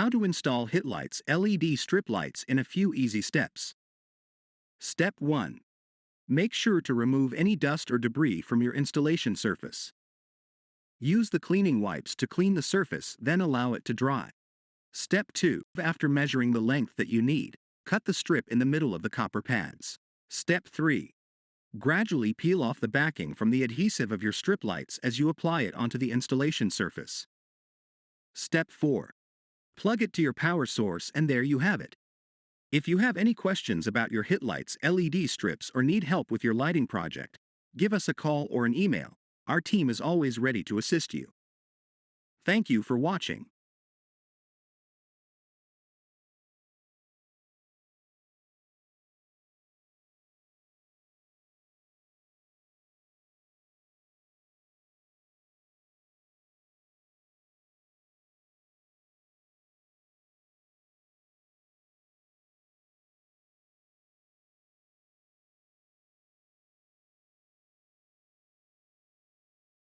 How to install Hitlights LED strip lights in a few easy steps. Step 1. Make sure to remove any dust or debris from your installation surface. Use the cleaning wipes to clean the surface, then allow it to dry. Step 2. After measuring the length that you need, cut the strip in the middle of the copper pads. Step 3. Gradually peel off the backing from the adhesive of your strip lights as you apply it onto the installation surface. Step 4. Plug it to your power source, and there you have it. If you have any questions about your Hitlights LED strips or need help with your lighting project, give us a call or an email. Our team is always ready to assist you. Thank you for watching.